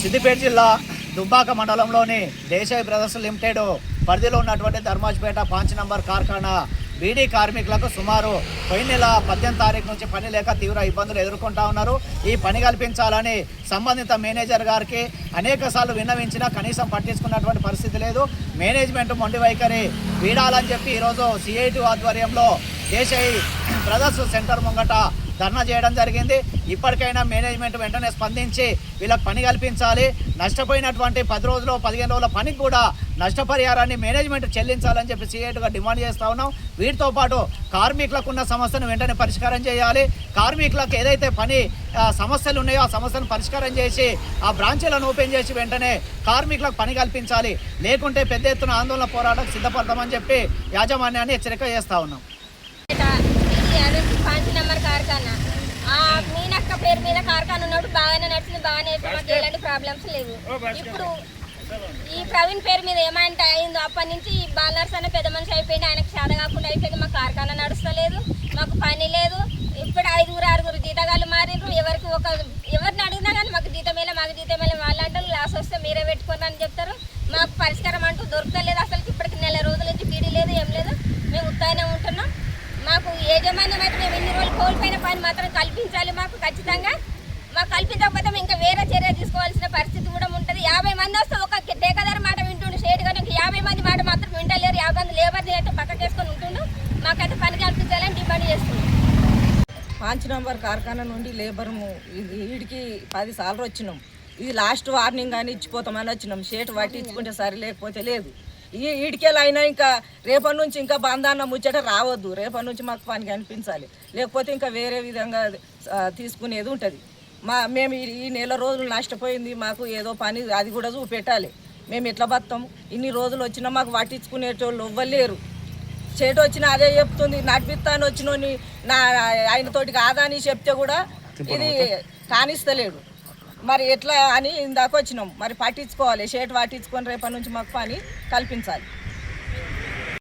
సిద్దిపేట జిల్లా దుబ్బాక మండలంలోని Desai brothers limited పరిధిలో ఉన్నటువంటి ధర్మాజ్పేట 5 నంబర్ కార్ఖానా బీడీ కార్మికులకు సుమారు పోయిన నెల 18 తారీఖు నుంచి పని లేక తీవ్ర ఇబ్బందులు ఎదుర్కొంటా ఉన్నారు. ఈ పని కల్పించాలని సంబంధిత మేనేజర్ గారికి అనేకసార్లు విన్నవించినా కనీసం పట్టించుకున్నటువంటి పరిస్థితి లేదు. మేనేజ్మెంట్ మొండి వైఖరి వీడాలని చెప్పి ఈరోజు సిఐటి ఆధ్వర్యంలో దేశాయి బ్రదర్స్ సెంటర్ ముంగట ధర్నా చేయడం జరిగింది. ఇప్పటికైనా మేనేజ్మెంట్ వెంటనే స్పందించి వీళ్ళకి పని కల్పించాలి. నష్టపోయినటువంటి 10 రోజులు 15 రోజుల పనికి కూడా నష్టపరిహారాన్ని మేనేజ్మెంట్ చెల్లించాలని చెప్పి సిఐటిగా డిమాండ్ చేస్తూ ఉన్నాం. వీటితో పాటు కార్మికులకు ఉన్న సమస్యను వెంటనే పరిష్కారం చేయాలి. కార్మికులకు ఏదైతే పని సమస్యలు ఉన్నాయో ఆ సమస్యను పరిష్కారం చేసి ఆ బ్రాంచీలను ఓపెన్ చేసి వెంటనే కార్మికులకు పని కల్పించాలి. లేకుంటే పెద్ద ఎత్తున ఆందోళన పోరాటం సిద్ధపడతామని చెప్పి యాజమాన్యాన్ని హెచ్చరిక చేస్తూ ఉన్నాం. 5 నంబర్ కార్ఖానా మీనక్క పేరు మీద కార్ఖానా ఉన్నప్పుడు బాగానే నడిచింది, బాగానే మాకు ఎలాంటి ప్రాబ్లమ్స్ లేవు. ఇప్పుడు ఈ ప్రవీణ్ పేరు మీద ఏమంటే అయిందో అప్పటి నుంచి ఈ బాలనర్స్ అనే పెద్ద మనిషి అయిపోయింది, ఆయనకు శాద కాకుండా అయిపోయింది. మాకు కార్ఖానా నడుస్తలేదు, మాకు పని లేదు. ఇప్పుడు 5-6 జీతగాళ్ళు మారిండ్రు. ఎవరిని అడిగినా కానీ మాకు జీతమేలే వాళ్ళు అంటారు. లాస్ వస్తే మీరే పెట్టుకోండి అని చెప్తారు. మాకు పరిష్కారం అంటూ దొరకలేదు. అసలు ఇప్పటికి నెల రోజుల నుంచి పీడీ లేదు, ఏం లేదు. మేము ఉత్తానే ఉంటున్నాం. మాకు యాజమాన్యం అయితే మేము ఇన్ని రోజులు కోల్పోయిన పని మాత్రం కల్పించాలి. మాకు ఖచ్చితంగా మాకు కల్పించకపోతే మేము ఇంకా వేరే చర్య తీసుకోవాల్సిన పరిస్థితి కూడా ఉంటుంది. 50 మంది వస్తే ఒక టేకాదారు మాట వింటుండు షేడ్ కానీ 50 మంది మాట మాత్రం వింటలేరు. 50 మంది లేబర్ని అయితే పక్కకేసుకొని ఉంటుండు. మాకైతే పని కల్పించాలని డిమాండ్ చేస్తున్నాం. 5 నంబర్ కార్ఖానా నుండి లేబర్ము వీడికి 10 సార్లు వచ్చినాం. ఇది లాస్ట్ వార్నింగ్ అని ఇచ్చిపోతామని వచ్చినాం. షేట్ పట్టించుకుంటే సరే, లేకపోతే లేదు. ఈడికెళ్ళైనా ఇంకా రేపటి నుంచి ఇంకా బంధాన్న ముచ్చట రావద్దు. రేపటి నుంచి మాకు పని కనిపించాలి, లేకపోతే ఇంకా వేరే విధంగా తీసుకునేది ఉంటుంది. మేము ఈ నెల రోజులు నష్టపోయింది, మాకు ఏదో పని అది కూడా చూపెట్టాలి. మేము ఎట్లా బతాము? ఇన్ని రోజులు వచ్చినా మాకు పట్టించుకునేటోళ్ళు ఇవ్వలేరు. చేటు వచ్చినా అదే చెప్తుంది, నడిపిస్తాను వచ్చినోని ఆయనతోటి కాదని చెప్తే కూడా ఇది కానిస్తలేడు. మరి ఎట్లా అని ఇందాక వచ్చినాం. మరి పట్టించుకోవాలి, షేట్ పట్టించుకొని రేపటి నుంచి మాకు పని కల్పించాలి.